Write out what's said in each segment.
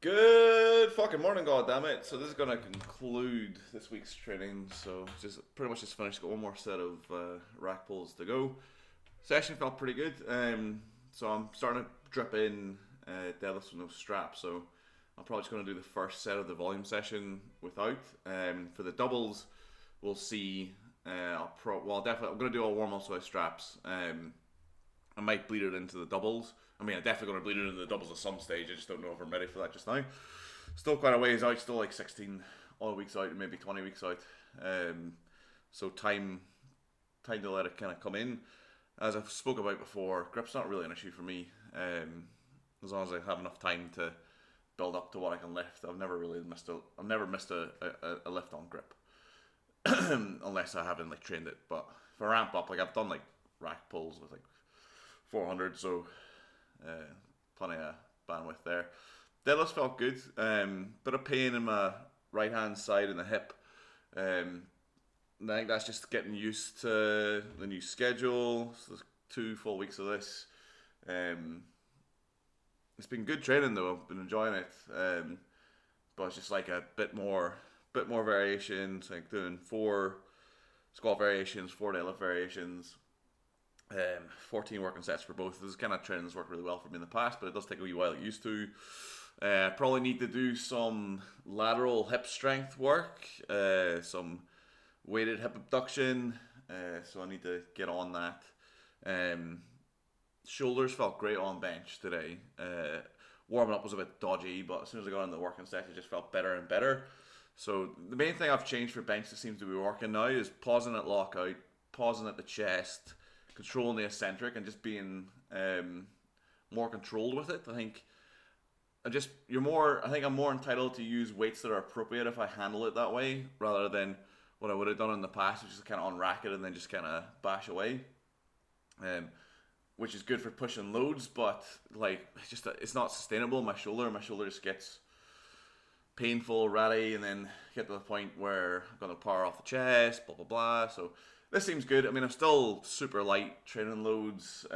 Good fucking morning, goddammit. So this is gonna conclude this week's training. So just pretty much just finished. Got one more set of rack pulls to go. Session felt pretty good. So I'm starting to drip in deadlifts with no straps. So I'm probably just gonna do the first set of the volume session without. For the doubles, we'll see. Definitely I'm gonna do all warm ups without straps. I might bleed it into the doubles. I mean, I'm definitely going to bleed it into the doubles at some stage. I just don't know if I'm ready for that just now. Still quite a ways out. Still like 16 odd weeks out, maybe 20 weeks out. So time to let it kind of come in. As I've spoke about before, grip's not really an issue for me. As long as I have enough time to build up to what I can lift. I've never missed a lift on grip, unless I haven't like trained it. But if I ramp up, like I've done like rack pulls with like 400, so plenty of bandwidth there. Deadlifts felt good. Bit of pain in my right hand side and the hip. I think that's just getting used to the new schedule. So there's 2 full weeks of this. It's been good training though. I've been enjoying it. But it's just like a bit more variations. Like doing 4 squat variations, 4 deadlift variations. 14 working sets for both. This kind of training has worked really well for me in the past, but it does take a wee while. It used to. Probably need to do some lateral hip strength work, some weighted hip abduction. So I need to get on that. Shoulders felt great on bench today. Warming up was a bit dodgy, but as soon as I got into the working sets, it just felt better and better. So the main thing I've changed for bench that seems to be working now is pausing at lockout, pausing at the chest, controlling the eccentric, and just being more controlled with it. I think I'm more entitled to use weights that are appropriate if I handle it that way, rather than what I would have done in the past, which is kind of unrack it and then just kind of bash away. Which is good for pushing loads, but like it's not sustainable. My shoulder just gets painful, ratty, and then get to the point where I'm gonna power off the chest, blah blah blah. So this seems good. I mean, I'm still super light training loads,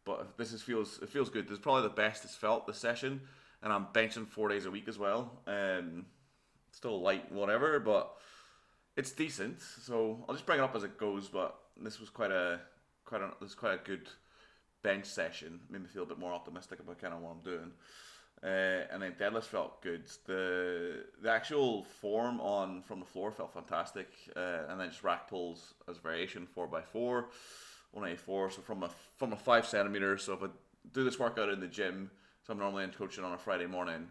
but it feels good. This is probably the best it's felt this session, and I'm benching 4 days a week as well. Still light, whatever, but it's decent. So I'll just bring it up as it goes. But this was quite a good bench session. Made me feel a bit more optimistic about kind of what I'm doing. And then deadlifts felt good. The actual form from the floor felt fantastic. And then just rack pulls as variation 4x4, 184. So from a 5 centimeters. So if I do this workout in the gym, so I'm normally in coaching on a Friday morning,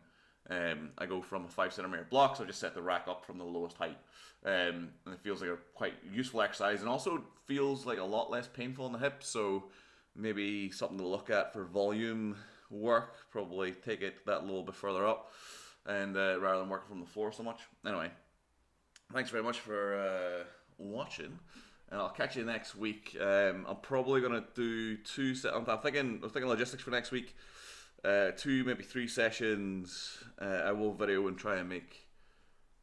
I go from a 5 centimeter block. So I just set the rack up from the lowest height, and it feels like a quite useful exercise, and also feels like a lot less painful in the hips. So maybe something to look at for volume work. Probably take it that little bit further up, and rather than working from the floor so much. Anyway, thanks very much for watching, and I'll catch you next week. I'm probably gonna do 2 sets. I'm thinking logistics for next week. 2, maybe 3 sessions. I will video and try and do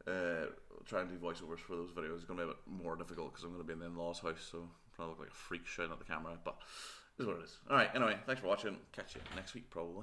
voiceovers for those videos. It's gonna be a bit more difficult because I'm gonna be in the in-laws' house, so I'll probably look like a freak shouting at the camera, but this is what it is. Alright, anyway, thanks for watching. Catch you next week, probably.